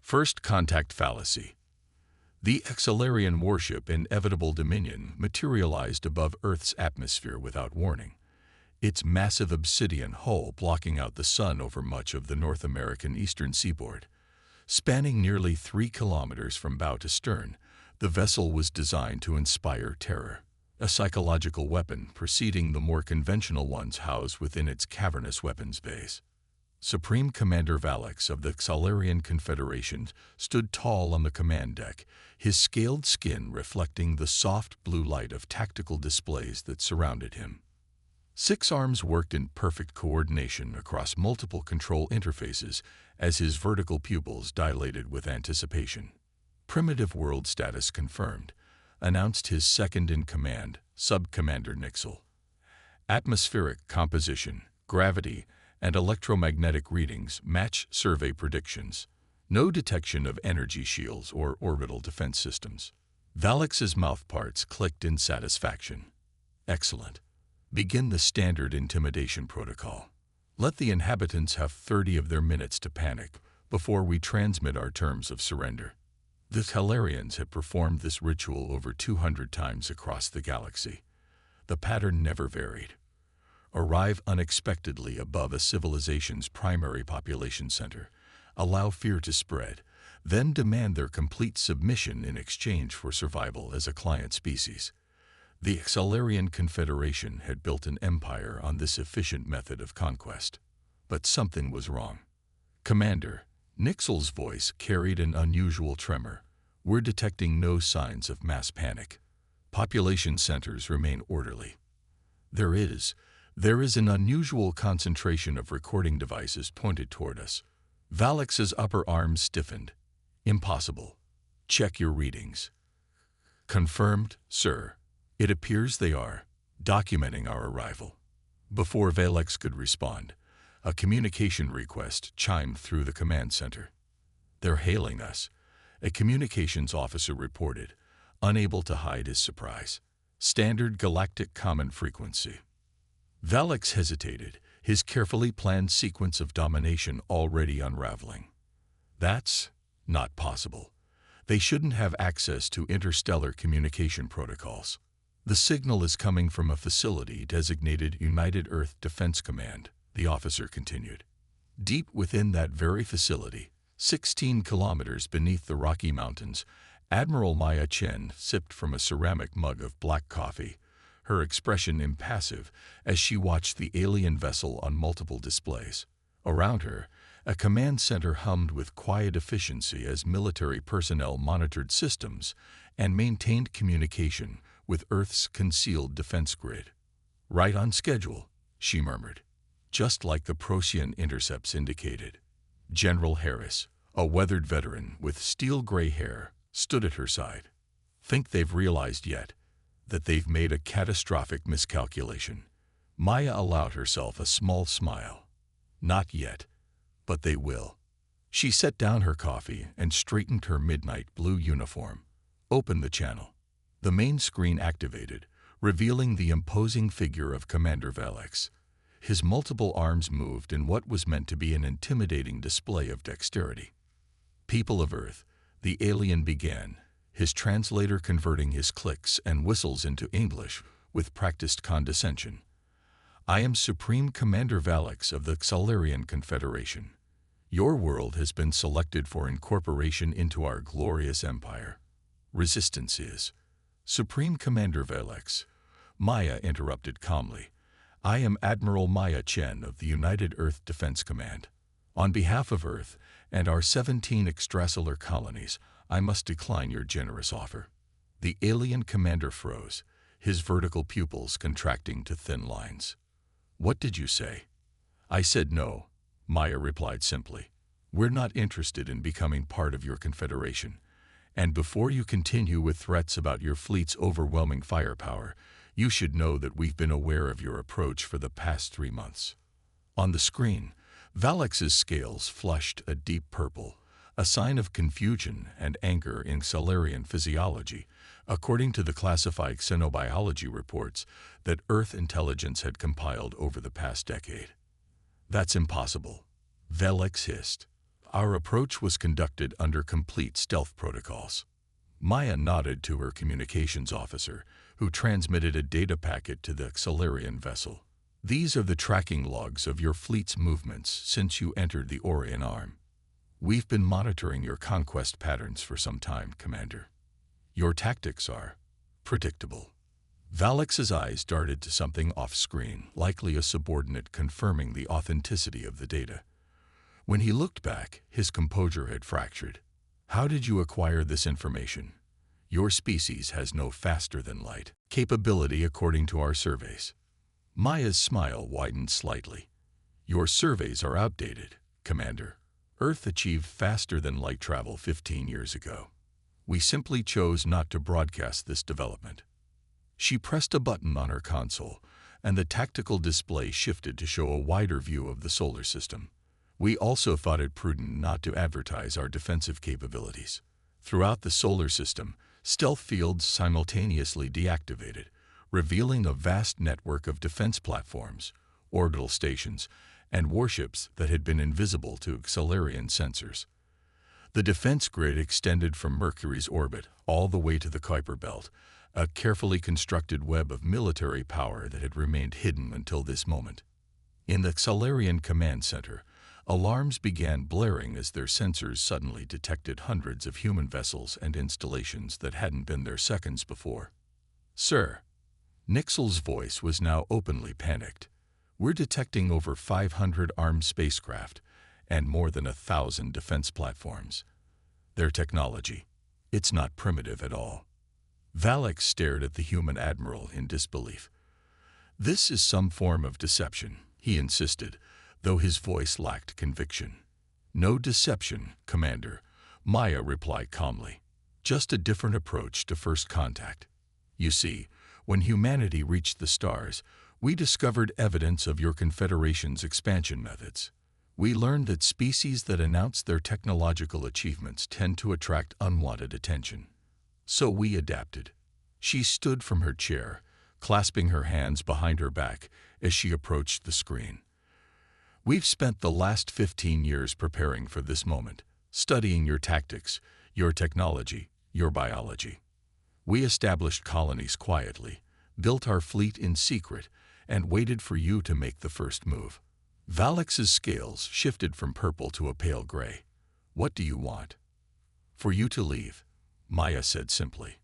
First contact fallacy. The Exalarian warship Inevitable Dominion materialized above Earth's atmosphere without warning, its massive obsidian hull blocking out the sun over much of the North American eastern seaboard. Spanning nearly 3 kilometers from bow to stern, the vessel was designed to inspire terror, a psychological weapon preceding the more conventional ones housed within its cavernous weapons bays. Supreme Commander Valix of the Exalarian Confederation stood tall on the command deck, his scaled skin reflecting the soft blue light of tactical displays that surrounded him. 6 arms worked in perfect coordination across multiple control interfaces as his vertical pupils dilated with anticipation. Primitive world status confirmed, announced his second-in-command, Sub-Commander Nixel. Atmospheric composition, gravity, and electromagnetic readings match survey predictions. No detection of energy shields or orbital defense systems. Valix's mouthparts clicked in satisfaction. Excellent. Begin the standard intimidation protocol. Let the inhabitants have 30 of their minutes to panic before we transmit our terms of surrender. The Talarians had performed this ritual over 200 times across the galaxy. The pattern never varied. Arrive unexpectedly above a civilization's primary population center, allow fear to spread, then demand their complete submission in exchange for survival as a client species. The Exalarian Confederation had built an empire on this efficient method of conquest. But something was wrong. Commander, Nixel's voice carried an unusual tremor. We're detecting no signs of mass panic. Population centers remain orderly. There is an unusual concentration of recording devices pointed toward us. Valix's upper arm stiffened. Impossible. Check your readings. Confirmed, sir. It appears they are documenting our arrival. Before Valix could respond, a communication request chimed through the command center. They're hailing us, a communications officer reported, unable to hide his surprise. Standard galactic common frequency. Valix hesitated, his carefully planned sequence of domination already unraveling. That's not possible. They shouldn't have access to interstellar communication protocols. The signal is coming from a facility designated United Earth Defense Command, the officer continued. Deep within that very facility, 16 kilometers beneath the Rocky Mountains, Admiral Maya Chen sipped from a ceramic mug of black coffee, her expression impassive as she watched the alien vessel on multiple displays. Around her, a command center hummed with quiet efficiency as military personnel monitored systems and maintained communication with Earth's concealed defense grid. Right on schedule, she murmured, just like the Procyon intercepts indicated. General Harris, a weathered veteran with steel-gray hair, stood at her side. Think they've realized yet that they've made a catastrophic miscalculation? Maya allowed herself a small smile. Not yet, but they will. She set down her coffee and straightened her midnight blue uniform. Opened the channel. The main screen activated, revealing the imposing figure of Commander Valix. His multiple arms moved in what was meant to be an intimidating display of dexterity. People of Earth, the alien began, his translator converting his clicks and whistles into English with practiced condescension. I am Supreme Commander Valix of the Exalarian Confederation. Your world has been selected for incorporation into our glorious empire. Resistance is. Supreme Commander Valix, Maya interrupted calmly. I am Admiral Maya Chen of the United Earth Defense Command. On behalf of Earth and our 17 extrasolar colonies, I must decline your generous offer. The alien commander froze, his vertical pupils contracting to thin lines. What did you say? I said no, Maya replied simply. We're not interested in becoming part of your confederation. And before you continue with threats about your fleet's overwhelming firepower, you should know that we've been aware of your approach for the past 3 months. On the screen, Valix's scales flushed a deep purple, a sign of confusion and anger in Exalarian physiology, according to the classified xenobiology reports that Earth intelligence had compiled over the past decade. That's impossible, Valix hissed. Our approach was conducted under complete stealth protocols. Maya nodded to her communications officer, who transmitted a data packet to the Xalarian vessel. These are the tracking logs of your fleet's movements since you entered the Orion Arm. We've been monitoring your conquest patterns for some time, Commander. Your tactics are predictable. Valex's eyes darted to something off-screen, likely a subordinate confirming the authenticity of the data. When he looked back, his composure had fractured. How did you acquire this information? Your species has no faster-than-light capability according to our surveys. Maya's smile widened slightly. Your surveys are outdated, Commander. Earth achieved faster-than-light travel 15 years ago. We simply chose not to broadcast this development. She pressed a button on her console, and the tactical display shifted to show a wider view of the solar system. We also thought it prudent not to advertise our defensive capabilities. Throughout the solar system, stealth fields simultaneously deactivated, revealing a vast network of defense platforms, orbital stations, and warships that had been invisible to Xalarian sensors. The defense grid extended from Mercury's orbit all the way to the Kuiper Belt, a carefully constructed web of military power that had remained hidden until this moment. In the Xalarian command center, alarms began blaring as their sensors suddenly detected hundreds of human vessels and installations that hadn't been there seconds before. Sir, Nixel's voice was now openly panicked. We're detecting over 500 armed spacecraft and more than 1,000 defense platforms. Their technology, it's not primitive at all. Valex stared at the human admiral in disbelief. This is some form of deception, he insisted, though his voice lacked conviction. No deception, Commander, Maya replied calmly. Just a different approach to first contact. You see, when humanity reached the stars, we discovered evidence of your Confederation's expansion methods. We learned that species that announce their technological achievements tend to attract unwanted attention. So we adapted. She stood from her chair, clasping her hands behind her back as she approached the screen. We've spent the last 15 years preparing for this moment, studying your tactics, your technology, your biology. We established colonies quietly, built our fleet in secret, and waited for you to make the first move. Valex's scales shifted from purple to a pale gray. What do you want? For you to leave, Maya said simply.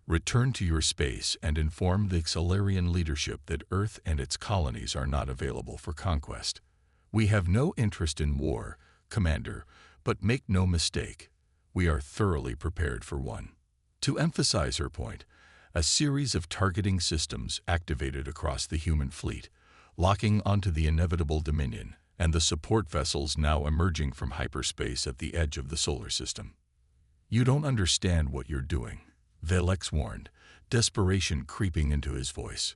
Return to your space and inform the Xalarian leadership that Earth and its colonies are not available for conquest. We have no interest in war, Commander, but make no mistake, we are thoroughly prepared for one. To emphasize her point, a series of targeting systems activated across the human fleet, locking onto the inevitable Dominion and the support vessels now emerging from hyperspace at the edge of the solar system. You don't understand what you're doing, Valex warned, desperation creeping into his voice.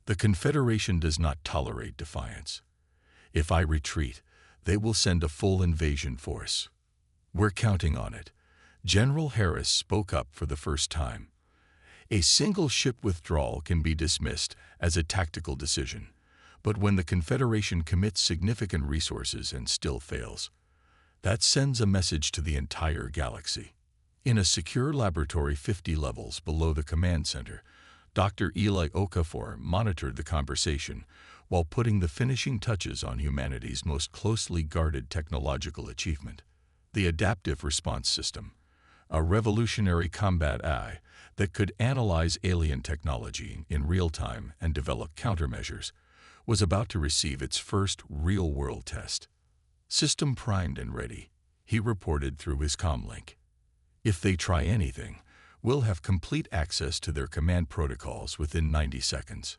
The Confederation does not tolerate defiance. If I retreat, they will send a full invasion force. We're counting on it. General Harris spoke up for the first time. A single ship withdrawal can be dismissed as a tactical decision, but when the Confederation commits significant resources and still fails, that sends a message to the entire galaxy. In a secure laboratory 50 levels below the command center, Dr. Eli Okafor monitored the conversation while putting the finishing touches on humanity's most closely guarded technological achievement, the Adaptive Response System, a revolutionary combat AI that could analyze alien technology in real time and develop countermeasures, was about to receive its first real-world test. System primed and ready, he reported through his comlink. If they try anything, we'll have complete access to their command protocols within 90 seconds.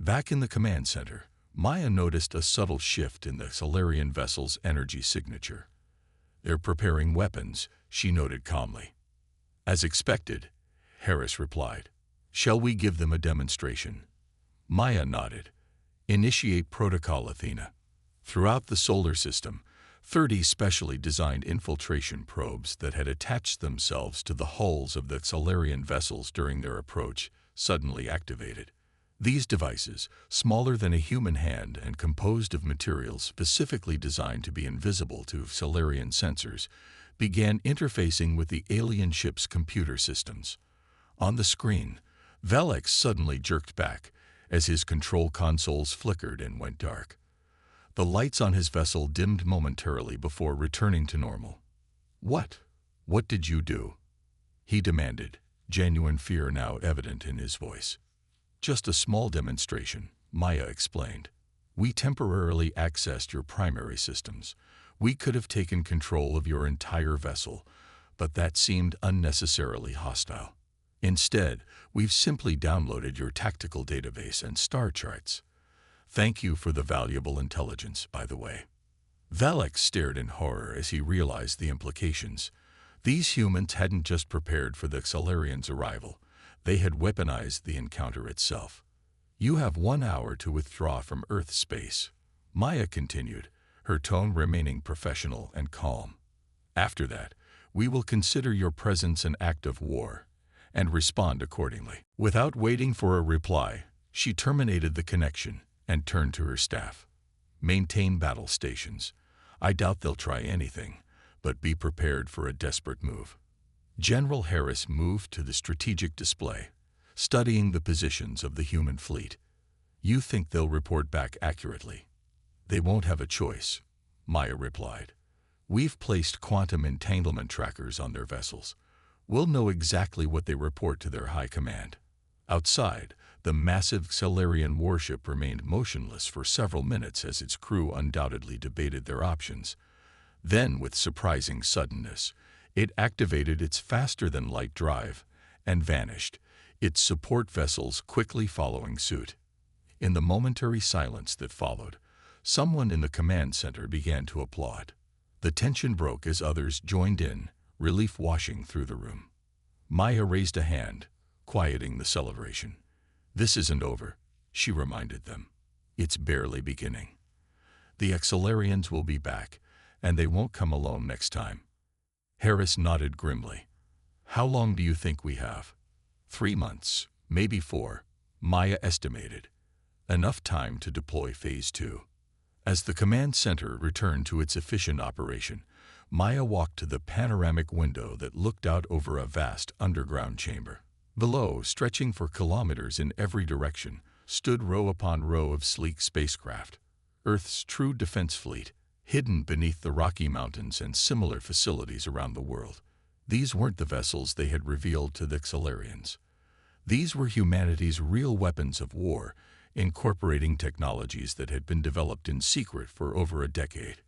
Back in the command center, Maya noticed a subtle shift in the Xalarian vessel's energy signature. They're preparing weapons, she noted calmly. As expected, Harris replied. Shall we give them a demonstration? Maya nodded. Initiate protocol, Athena. Throughout the solar system, 30 specially designed infiltration probes that had attached themselves to the hulls of the Xalarian vessels during their approach suddenly activated. These devices, smaller than a human hand and composed of materials specifically designed to be invisible to Solarian sensors, began interfacing with the alien ship's computer systems. On the screen, Velix suddenly jerked back as his control consoles flickered and went dark. The lights on his vessel dimmed momentarily before returning to normal. "What? What did you do?" he demanded, genuine fear now evident in his voice. "Just a small demonstration," Maya explained. "We temporarily accessed your primary systems. We could have taken control of your entire vessel, but that seemed unnecessarily hostile. Instead, we've simply downloaded your tactical database and star charts. Thank you for the valuable intelligence, by the way." Velix stared in horror as he realized the implications. These humans hadn't just prepared for the Solarians' arrival. They had weaponized the encounter itself. "You have 1 hour to withdraw from Earth space," Maya continued, her tone remaining professional and calm. "After that, we will consider your presence an act of war and respond accordingly." Without waiting for a reply, she terminated the connection and turned to her staff. "Maintain battle stations. I doubt they'll try anything, but be prepared for a desperate move." General Harris moved to the strategic display, studying the positions of the human fleet. "You think they'll report back accurately?" "They won't have a choice," Maya replied. "We've placed quantum entanglement trackers on their vessels. We'll know exactly what they report to their high command." Outside, the massive Solarian warship remained motionless for several minutes as its crew undoubtedly debated their options. Then, with surprising suddenness, it activated its faster-than-light drive and vanished, its support vessels quickly following suit. In the momentary silence that followed, someone in the command center began to applaud. The tension broke as others joined in, relief washing through the room. Maya raised a hand, quieting the celebration. "This isn't over," she reminded them. "It's barely beginning. The Solarians will be back, and they won't come alone next time." Harris nodded grimly. "How long do you think we have?" 3 months, maybe 4, Maya estimated. Enough time to deploy Phase 2. As the command center returned to its efficient operation, Maya walked to the panoramic window that looked out over a vast underground chamber. Below, stretching for kilometers in every direction, stood row upon row of sleek spacecraft, Earth's true defense fleet, hidden beneath the Rocky Mountains and similar facilities around the world. These weren't the vessels they had revealed to the Solarians. These were humanity's real weapons of war, incorporating technologies that had been developed in secret for over a decade.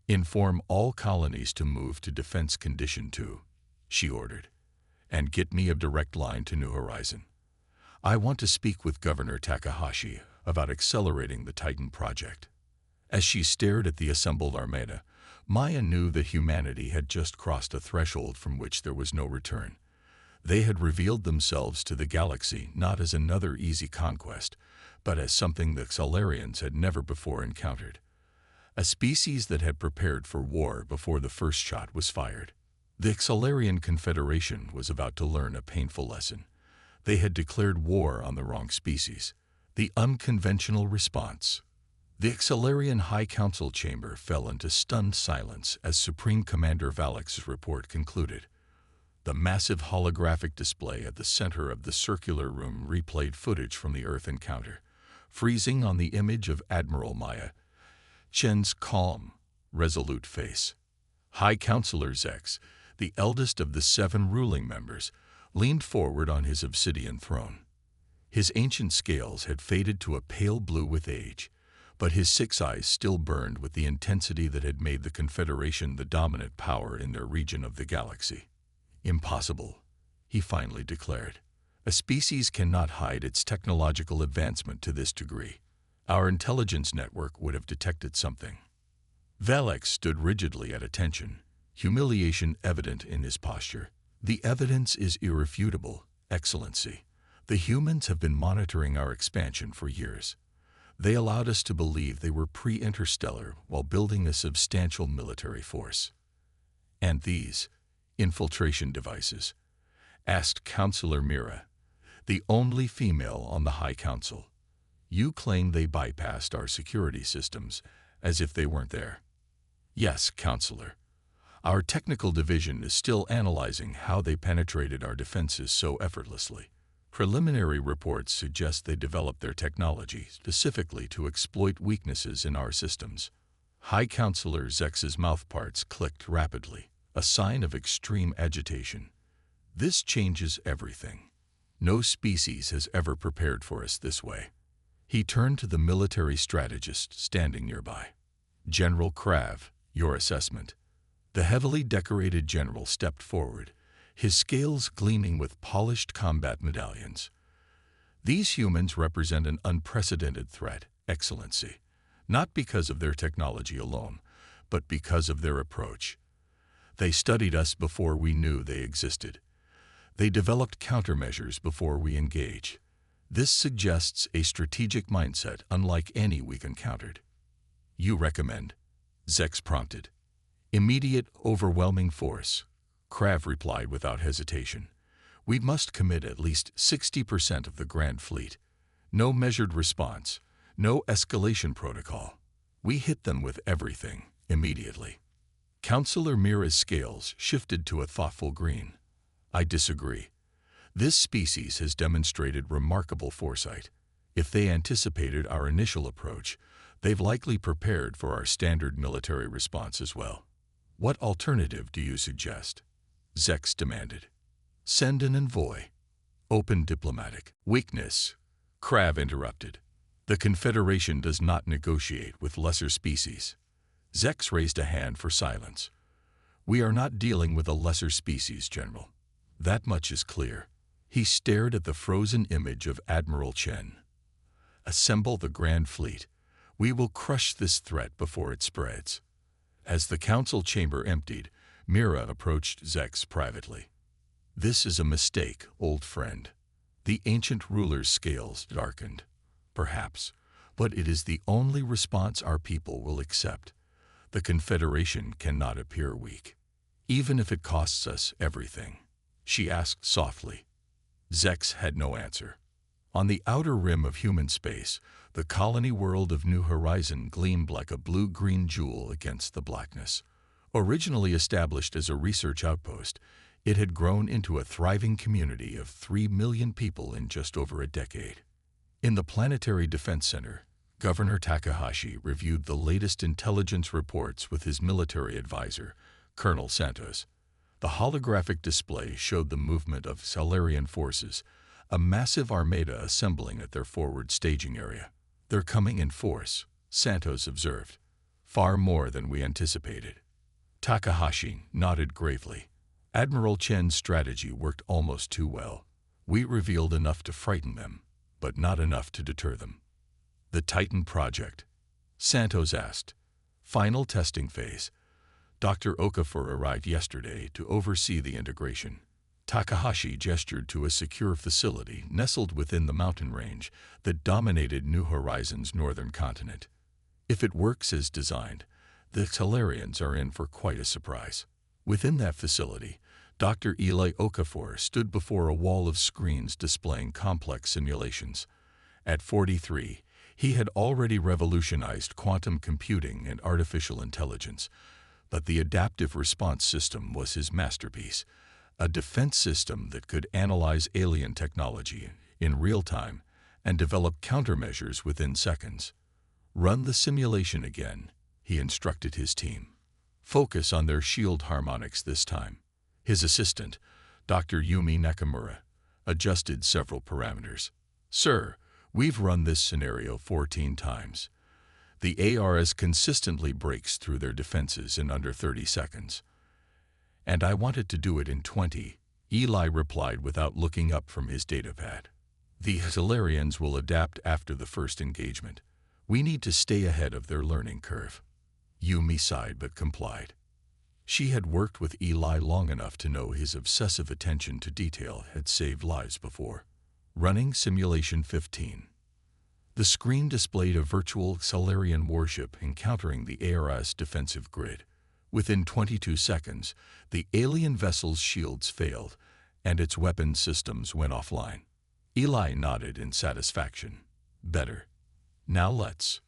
"Inform all colonies to move to Defense Condition 2, she ordered, "and get me a direct line to New Horizon. I want to speak with Governor Takahashi about accelerating the Titan project." As she stared at the assembled armada, Maya knew that humanity had just crossed a threshold from which there was no return. They had revealed themselves to the galaxy not as another easy conquest, but as something the Solarians had never before encountered. A species that had prepared for war before the first shot was fired. The Solarian Confederation was about to learn a painful lesson. They had declared war on the wrong species. The unconventional response. The Solarian High Council chamber fell into stunned silence as Supreme Commander Valix's report concluded. The massive holographic display at the center of the circular room replayed footage from the Earth encounter, freezing on the image of Admiral Maya Chen's calm, resolute face. High Counselor Zex, the eldest of the 7 ruling members, leaned forward on his obsidian throne. His ancient scales had faded to a pale blue with age, but his 6 eyes still burned with the intensity that had made the Confederation the dominant power in their region of the galaxy. "Impossible," he finally declared. "A species cannot hide its technological advancement to this degree. Our intelligence network would have detected something." Velix stood rigidly at attention, humiliation evident in his posture. "The evidence is irrefutable, Excellency. The humans have been monitoring our expansion for years. They allowed us to believe they were pre-interstellar while building a substantial military force." "And these infiltration devices?" asked Counselor Mira. the only female on the High Council. You claim they bypassed our security systems, as if they weren't there. Yes, Counselor. Our technical division is still analyzing how they penetrated our defenses so effortlessly. Preliminary reports suggest they developed their technology specifically to exploit weaknesses in our systems. High Counselor Zex's mouthparts clicked rapidly, a sign of extreme agitation. This changes everything. No species has ever prepared for us this way. He turned to the military strategist standing nearby. General Krav, your assessment. The heavily decorated general stepped forward, his scales gleaming with polished combat medallions. These humans represent an unprecedented threat, Excellency, not because of their technology alone, but because of their approach. They studied us before we knew they existed. They developed countermeasures before we engage. This suggests a strategic mindset unlike any we've encountered. You recommend? Zex prompted. Immediate, overwhelming force. Krav replied without hesitation. We must commit at least 60% of the Grand Fleet. No measured response, no escalation protocol. We hit them with everything, immediately. Counselor Mira's scales shifted to a thoughtful green. I disagree. This species has demonstrated remarkable foresight. If they anticipated our initial approach, they've likely prepared for our standard military response as well. What alternative do you suggest? Zex demanded. Send an envoy. Open diplomatic. Weakness. Krav interrupted. The Confederation does not negotiate with lesser species. Zex raised a hand for silence. We are not dealing with a lesser species, General. That much is clear. He stared at the frozen image of Admiral Chen. Assemble the Grand Fleet. We will crush this threat before it spreads. As the council chamber emptied, Mira approached Zex privately. This is a mistake, old friend. The ancient ruler's scales darkened. Perhaps, but it is the only response our people will accept. The Confederation cannot appear weak, even if it costs us everything. She asked softly. Zex had no answer. On the outer rim of human space, the colony world of New Horizon gleamed like a blue-green jewel against the blackness. Originally established as a research outpost, it had grown into a thriving community of 3 million people in just over a decade. In the Planetary Defense Center, Governor Takahashi reviewed the latest intelligence reports with his military advisor, Colonel Santos. The holographic display showed the movement of Solarian forces, a massive armada assembling at their forward staging area. They're coming in force, Santos observed. Far more than we anticipated. Takahashi nodded gravely. Admiral Chen's strategy worked almost too well. We revealed enough to frighten them, but not enough to deter them. The Titan Project, Santos asked. Final testing phase. Dr. Okafor arrived yesterday to oversee the integration. Takahashi gestured to a secure facility nestled within the mountain range that dominated New Horizon's northern continent. If it works as designed, the Solarians are in for quite a surprise. Within that facility, Dr. Eli Okafor stood before a wall of screens displaying complex simulations. At 43, he had already revolutionized quantum computing and artificial intelligence, but the adaptive response system was his masterpiece, a defense system that could analyze alien technology in real time and develop countermeasures within seconds. Run the simulation again, he instructed his team. Focus on their shield harmonics this time. His assistant, Dr. Yumi Nakamura, adjusted several parameters. Sir, we've run this scenario 14 times. The ARS consistently breaks through their defenses in under 30 seconds. And I wanted to do it in 20, Eli replied without looking up from his datapad. The Solarians will adapt after the first engagement. We need to stay ahead of their learning curve. Yumi sighed but complied. She had worked with Eli long enough to know his obsessive attention to detail had saved lives before. Running Simulation 15. The screen displayed a virtual Solarian warship encountering the ARS defensive grid. Within 22 seconds, the alien vessel's shields failed, and its weapon systems went offline. Eli nodded in satisfaction. Better. Now let's.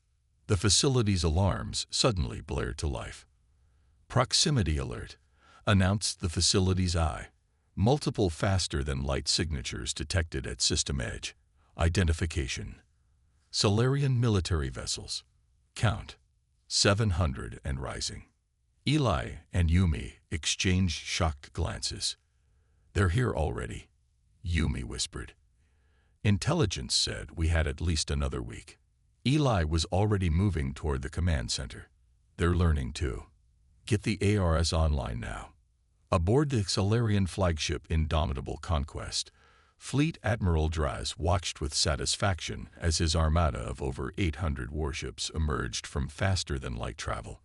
The facility's alarms suddenly blared to life. Proximity alert announced the facility's eye. Multiple faster-than-light signatures detected at system edge. Identification. Solarian military vessels. Count. 700 and rising. Eli and Yumi exchanged shocked glances. They're here already, Yumi whispered. Intelligence said we had at least another week. Eli was already moving toward the command center. They're learning too. Get the ARS online now. Aboard the Solarian flagship Indomitable Conquest, Fleet Admiral Draz watched with satisfaction as his armada of over 800 warships emerged from faster-than-light travel.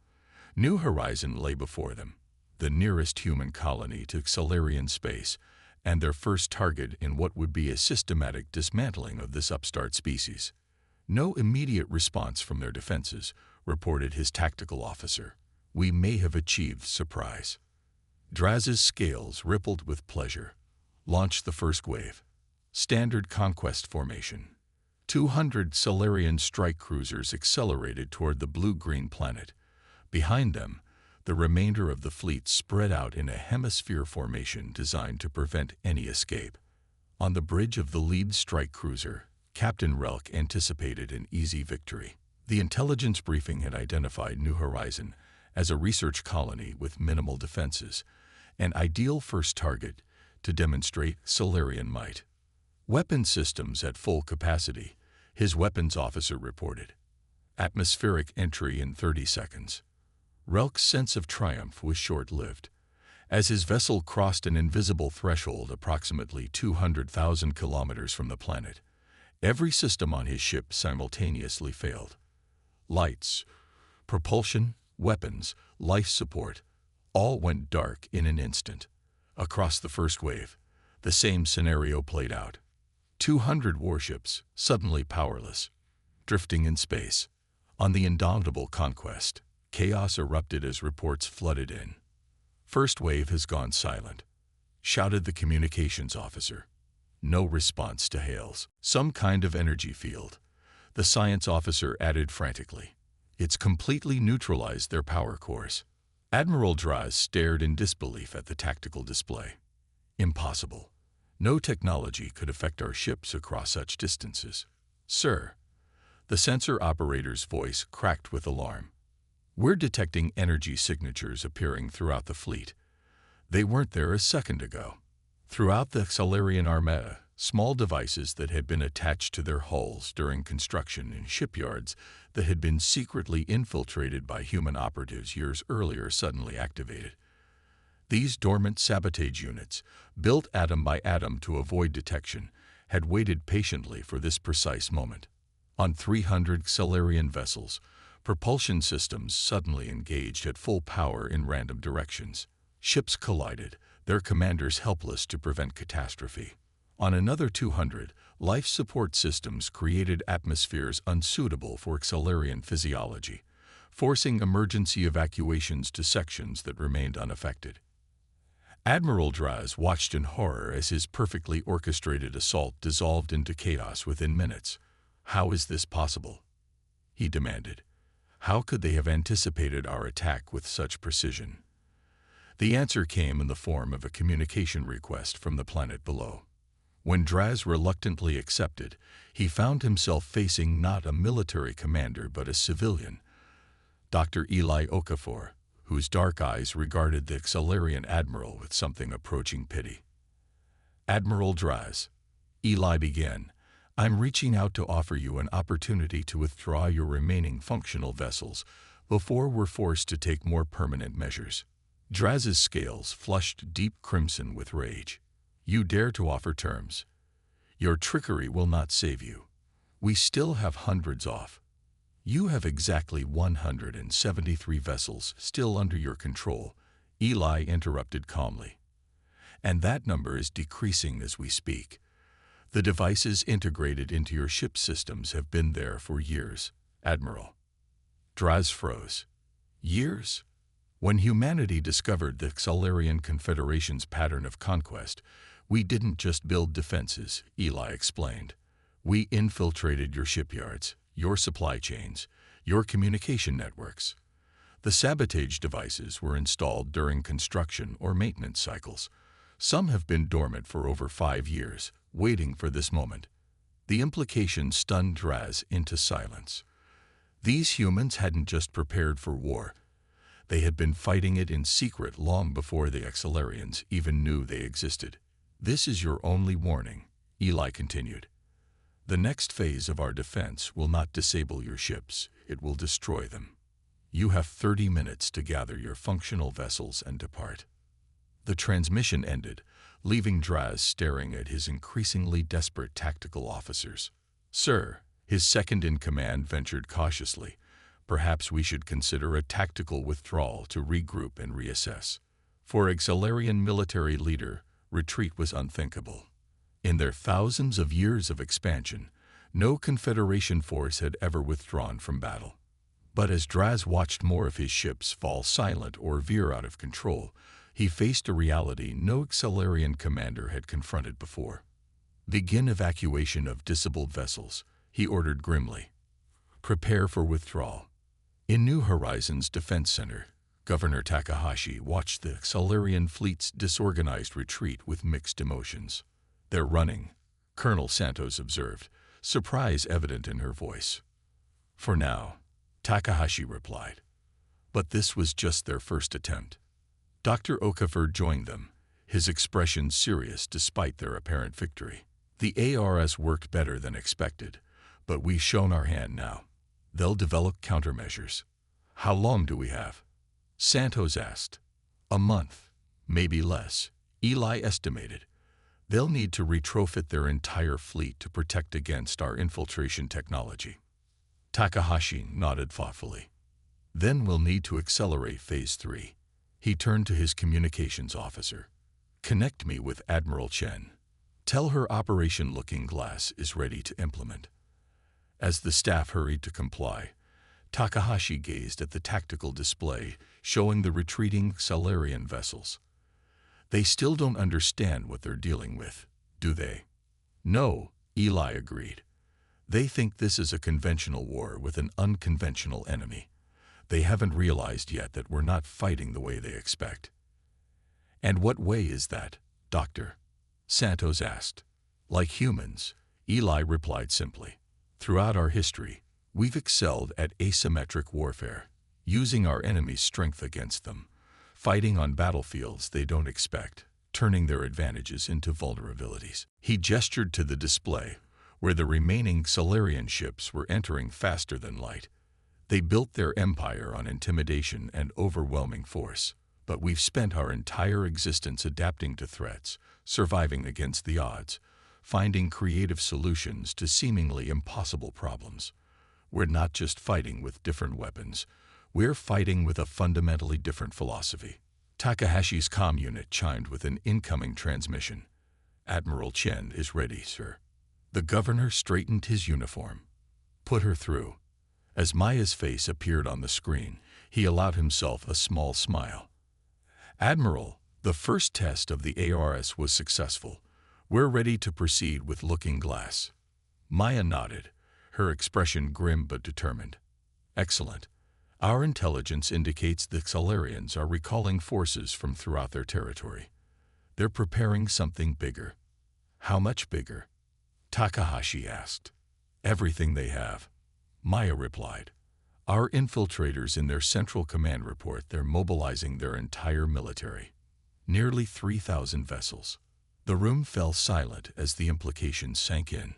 New horizon lay before them, the nearest human colony to Solarian space, and their first target in what would be a systematic dismantling of this upstart species. No immediate response from their defenses, reported his tactical officer. We may have achieved surprise. Draz's scales rippled with pleasure. Launch the first wave. Standard conquest formation. 200 Solarian strike cruisers accelerated toward the blue-green planet. Behind them, the remainder of the fleet spread out in a hemisphere formation designed to prevent any escape. On the bridge of the lead strike cruiser, Captain Relk anticipated an easy victory. The intelligence briefing had identified New Horizon as a research colony with minimal defenses, an ideal first target to demonstrate Solarian might. Weapon systems at full capacity, his weapons officer reported. Atmospheric entry in 30 seconds. Relk's sense of triumph was short-lived. As his vessel crossed an invisible threshold approximately 200,000 kilometers from the planet, every system on his ship simultaneously failed. Lights, propulsion, weapons, life support, all went dark in an instant. Across the first wave, the same scenario played out. 200 warships, suddenly powerless, drifting in space. On the Indomitable Conquest, chaos erupted as reports flooded in. First wave has gone silent, shouted the communications officer. No response to hails. Some kind of energy field, the science officer added frantically. It's completely neutralized their power cores. Admiral Draz stared in disbelief at the tactical display. Impossible. No technology could affect our ships across such distances. Sir, the sensor operator's voice cracked with alarm. We're detecting energy signatures appearing throughout the fleet. They weren't there a second ago. Throughout the Solarian Armada, small devices that had been attached to their hulls during construction in shipyards that had been secretly infiltrated by human operatives years earlier suddenly activated. These dormant sabotage units, built atom by atom to avoid detection, had waited patiently for this precise moment. On 300 Solarian vessels, propulsion systems suddenly engaged at full power in random directions. Ships collided, their commanders helpless to prevent catastrophe. On another 200, life support systems created atmospheres unsuitable for Solarian physiology, forcing emergency evacuations to sections that remained unaffected. Admiral Draz watched in horror as his perfectly orchestrated assault dissolved into chaos within minutes. How is this possible? He demanded. How could they have anticipated our attack with such precision? The answer came in the form of a communication request from the planet below. When Draz reluctantly accepted, he found himself facing not a military commander but a civilian, Dr. Eli Okafor, whose dark eyes regarded the Solarian admiral with something approaching pity. Admiral Draz, Eli began, I'm reaching out to offer you an opportunity to withdraw your remaining functional vessels before we're forced to take more permanent measures. Draz's scales flushed deep crimson with rage. You dare to offer terms. Your trickery will not save you. We still have hundreds off. You have exactly 173 vessels still under your control, Eli interrupted calmly. And that number is decreasing as we speak. The devices integrated into your ship systems have been there for years, Admiral. Draz froze. Years? When humanity discovered the Xalarian Confederation's pattern of conquest, we didn't just build defenses, Eli explained. We infiltrated your shipyards, your supply chains, your communication networks. The sabotage devices were installed during construction or maintenance cycles. Some have been dormant for over 5 years, waiting for this moment. The implication stunned Draz into silence. These humans hadn't just prepared for war. They had been fighting it in secret long before the Xalarians even knew they existed. This is your only warning, Eli continued. The next phase of our defense will not disable your ships, it will destroy them. You have 30 minutes to gather your functional vessels and depart. The transmission ended, leaving Draz staring at his increasingly desperate tactical officers. Sir, his second-in-command ventured cautiously, perhaps we should consider a tactical withdrawal to regroup and reassess. For a Xalarian military leader, retreat was unthinkable. In their thousands of years of expansion, no Confederation force had ever withdrawn from battle. But as Draz watched more of his ships fall silent or veer out of control, he faced a reality no Xalarian commander had confronted before. Begin evacuation of disabled vessels, he ordered grimly. Prepare for withdrawal. In New Horizons Defense Center, Governor Takahashi watched the Xalarian fleet's disorganized retreat with mixed emotions. They're running, Colonel Santos observed, surprise evident in her voice. For now, Takahashi replied. But this was just their first attempt. Dr. Okafor joined them, his expression serious despite their apparent victory. The ARS worked better than expected, but we've shown our hand now. They'll develop countermeasures. How long do we have? Santos asked. A month, maybe less, Eli estimated. They'll need to retrofit their entire fleet to protect against our infiltration technology. Takahashi nodded thoughtfully. Then we'll need to accelerate Phase 3. He turned to his communications officer. Connect me with Admiral Chen. Tell her Operation Looking Glass is ready to implement. As the staff hurried to comply, Takahashi gazed at the tactical display showing the retreating Xalarian vessels. They still don't understand what they're dealing with, do they? No, Eli agreed. They think this is a conventional war with an unconventional enemy. They haven't realized yet that we're not fighting the way they expect. And what way is that, Doctor? Santos asked. Like humans, Eli replied simply. Throughout our history, we've excelled at asymmetric warfare, using our enemy's strength against them, fighting on battlefields they don't expect, turning their advantages into vulnerabilities. He gestured to the display, where the remaining Xalarian ships were entering faster than light. They built their empire on intimidation and overwhelming force, but we've spent our entire existence adapting to threats, surviving against the odds, finding creative solutions to seemingly impossible problems. We're not just fighting with different weapons, we're fighting with a fundamentally different philosophy. Takahashi's comm unit chimed with an incoming transmission. Admiral Chen is ready, sir. The governor straightened his uniform. Put her through. As Maya's face appeared on the screen, he allowed himself a small smile. Admiral, the first test of the ARS was successful. We're ready to proceed with Looking Glass. Maya nodded, her expression grim but determined. Excellent. Our intelligence indicates the Xalarians are recalling forces from throughout their territory. They're preparing something bigger. How much bigger? Takahashi asked. Everything they have. Maya replied. Our infiltrators in their central command report they're mobilizing their entire military. Nearly 3,000 vessels. The room fell silent as the implications sank in.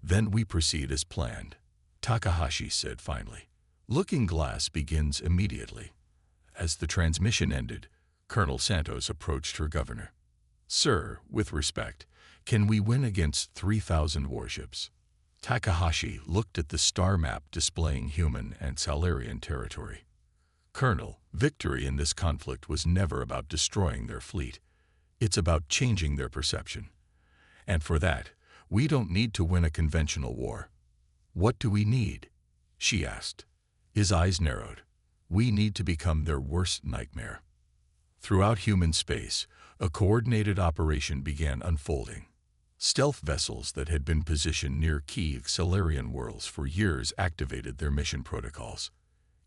Then we proceed as planned, Takahashi said finally. Looking Glass begins immediately. As the transmission ended, Colonel Santos approached her governor. Sir, with respect, can we win against 3,000 warships? Takahashi looked at the star map displaying human and Xalarian territory. Colonel, victory in this conflict was never about destroying their fleet. It's about changing their perception. And for that, we don't need to win a conventional war. What do we need? She asked. His eyes narrowed. We need to become their worst nightmare. Throughout human space, a coordinated operation began unfolding. Stealth vessels that had been positioned near key Xalarian worlds for years activated their mission protocols.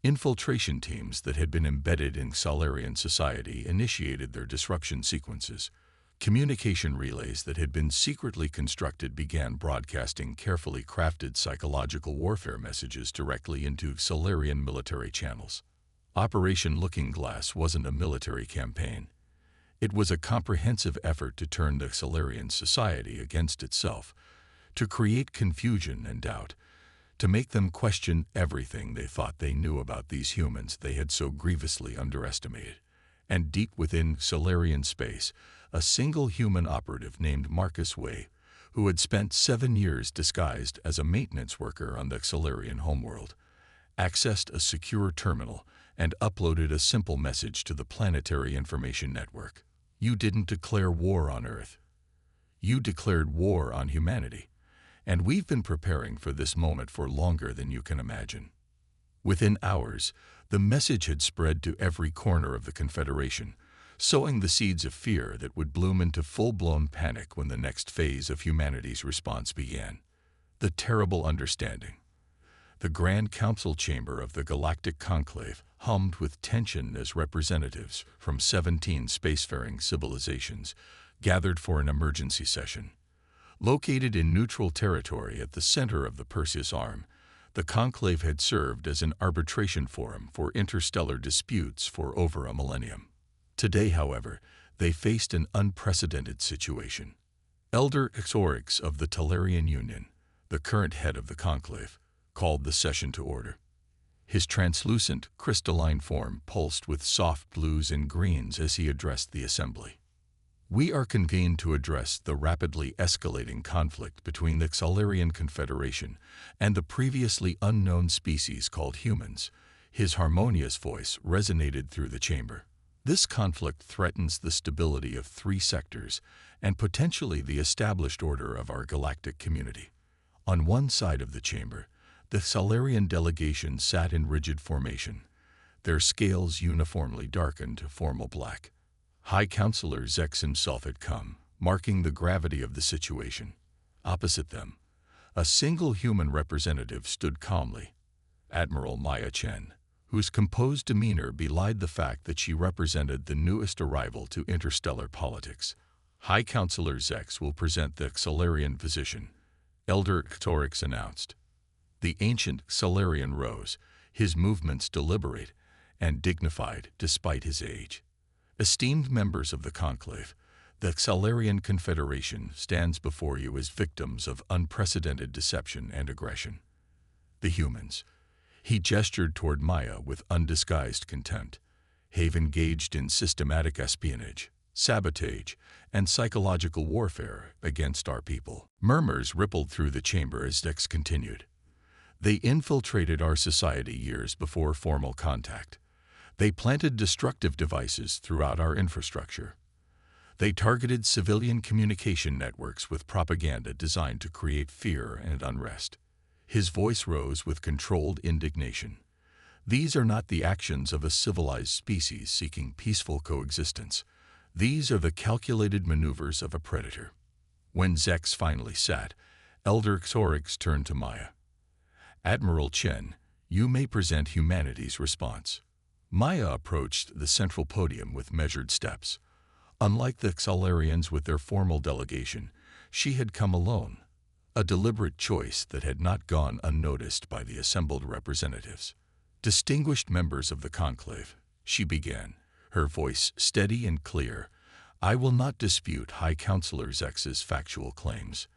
Infiltration teams that had been embedded in Xalarian society initiated their disruption sequences. Communication relays that had been secretly constructed began broadcasting carefully crafted psychological warfare messages directly into Xalarian military channels. Operation Looking Glass wasn't a military campaign. It was a comprehensive effort to turn the Xalarian society against itself, to create confusion and doubt, to make them question everything they thought they knew about these humans they had so grievously underestimated. And deep within Xalarian space, a single human operative named Marcus Way, who had spent 7 years disguised as a maintenance worker on the Xalarian homeworld, accessed a secure terminal and uploaded a simple message to the Planetary Information Network. You didn't declare war on Earth. You declared war on humanity, and we've been preparing for this moment for longer than you can imagine. Within hours, the message had spread to every corner of the Confederation, sowing the seeds of fear that would bloom into full-blown panic when the next phase of humanity's response began. The terrible understanding. The Grand Council chamber of the Galactic Conclave hummed with tension as representatives from 17 spacefaring civilizations gathered for an emergency session. Located in neutral territory at the center of the Perseus Arm, the Conclave had served as an arbitration forum for interstellar disputes for over a millennium. Today, however, they faced an unprecedented situation. Elder Xorix of the Talarian Union, the current head of the Conclave, called the session to order. His translucent, crystalline form pulsed with soft blues and greens as he addressed the assembly. We are convened to address the rapidly escalating conflict between the Xalarian Confederation and the previously unknown species called humans. His harmonious voice resonated through the chamber. This conflict threatens the stability of 3 sectors and potentially the established order of our galactic community. On one side of the chamber, the Xalarian delegation sat in rigid formation, their scales uniformly darkened to formal black. High Counselor Zex himself had come, marking the gravity of the situation. Opposite them, a single human representative stood calmly, Admiral Maya Chen, whose composed demeanor belied the fact that she represented the newest arrival to interstellar politics. High Counselor Zex will present the Xalarian physician, Elder Xorix announced. The ancient Xalarian rose, his movements deliberate and dignified despite his age. Esteemed members of the Conclave, the Xalarian Confederation stands before you as victims of unprecedented deception and aggression. The humans. He gestured toward Maya with undisguised contempt, have engaged in systematic espionage, sabotage, and psychological warfare against our people. Murmurs rippled through the chamber as Zex continued. They infiltrated our society years before formal contact. They planted destructive devices throughout our infrastructure. They targeted civilian communication networks with propaganda designed to create fear and unrest. His voice rose with controlled indignation. These are not the actions of a civilized species seeking peaceful coexistence. These are the calculated maneuvers of a predator. When Zex finally sat, Elder Xorix turned to Maya. Admiral Chen, you may present humanity's response. Maya approached the central podium with measured steps. Unlike the Xalarians with their formal delegation, she had come alone, a deliberate choice that had not gone unnoticed by the assembled representatives. Distinguished members of the Conclave, she began, her voice steady and clear, I will not dispute High Counselor Zex's factual claims.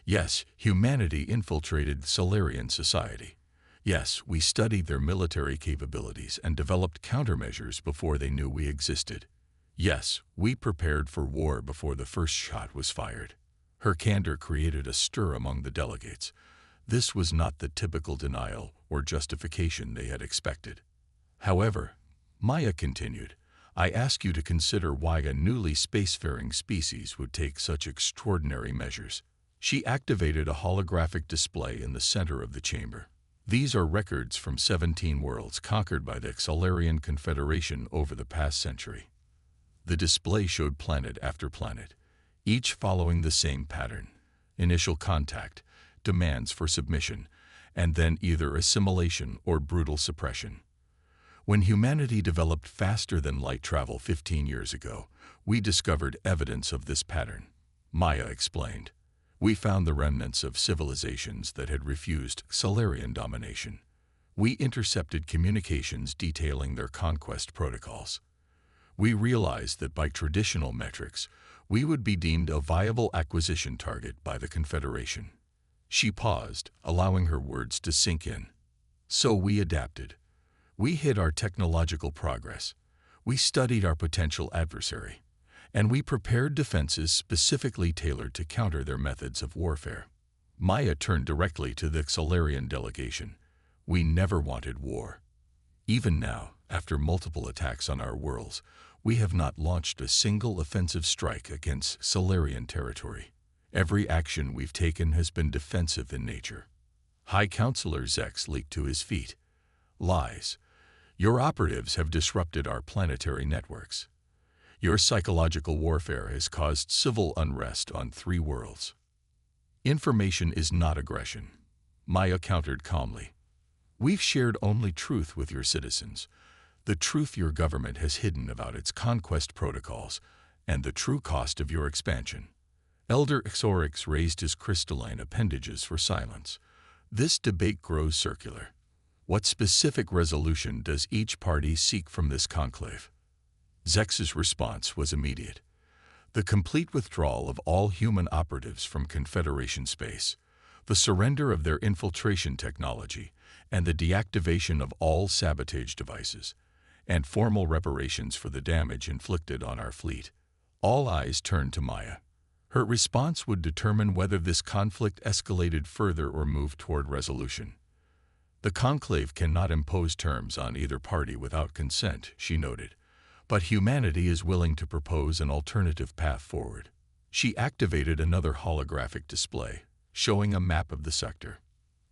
Yes, humanity infiltrated Xalarian society. Yes, we studied their military capabilities and developed countermeasures before they knew we existed. Yes, we prepared for war before the first shot was fired. Her candor created a stir among the delegates. This was not the typical denial or justification they had expected. However, Maya continued, I ask you to consider why a newly spacefaring species would take such extraordinary measures. She activated a holographic display in the center of the chamber. These are records from 17 worlds conquered by the Excelarian Confederation over the past century. The display showed planet after planet, each following the same pattern: initial contact, demands for submission, and then either assimilation or brutal suppression. When humanity developed faster than light travel 15 years ago, we discovered evidence of this pattern. Maya explained. We found the remnants of civilizations that had refused Solarian domination. We intercepted communications detailing their conquest protocols. We realized that by traditional metrics, we would be deemed a viable acquisition target by the Confederation. She paused, allowing her words to sink in. So we adapted. We hid our technological progress. We studied our potential adversary. And we prepared defenses specifically tailored to counter their methods of warfare. Maya turned directly to the Solarian delegation. We never wanted war. Even now, after multiple attacks on our worlds, we have not launched a single offensive strike against Solarian territory. Every action we've taken has been defensive in nature. High Counselor Zex leaped to his feet. Lies. Your operatives have disrupted our planetary networks. Your psychological warfare has caused civil unrest on 3 worlds. Information is not aggression, Maya countered calmly. We've shared only truth with your citizens, the truth your government has hidden about its conquest protocols, and the true cost of your expansion. Elder Xorix raised his crystalline appendages for silence. This debate grows circular. What specific resolution does each party seek from this conclave? Zex's response was immediate. The complete withdrawal of all human operatives from Confederation space, the surrender of their infiltration technology, and the deactivation of all sabotage devices, and formal reparations for the damage inflicted on our fleet. All eyes turned to Maya. Her response would determine whether this conflict escalated further or moved toward resolution. The conclave cannot impose terms on either party without consent, she noted. But humanity is willing to propose an alternative path forward. She activated another holographic display, showing a map of the sector.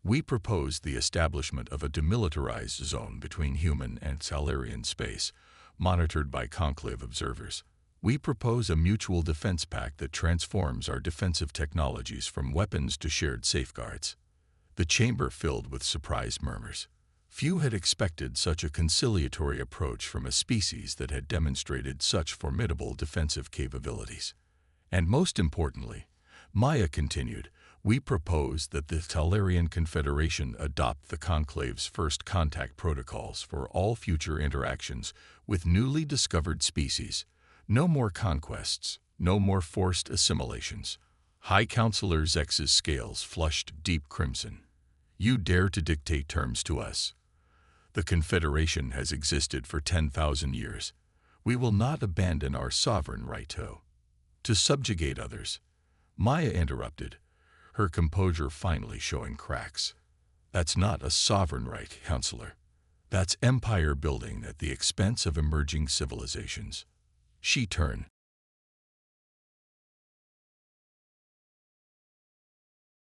We propose the establishment of a demilitarized zone between human and Solarian space, monitored by conclave observers. We propose a mutual defense pact that transforms our defensive technologies from weapons to shared safeguards. The chamber filled with surprised murmurs. Few had expected such a conciliatory approach from a species that had demonstrated such formidable defensive capabilities. And most importantly, Maya continued, we propose that the Solarian Confederation adopt the Conclave's first contact protocols for all future interactions with newly discovered species. No more conquests, no more forced assimilations. High Counselor Zex's scales flushed deep crimson. You dare to dictate terms to us? The Confederation has existed for 10,000 years. We will not abandon our sovereign right to subjugate others. Maya interrupted, her composure finally showing cracks. That's not a sovereign right, Counselor. That's empire building at the expense of emerging civilizations. She turned,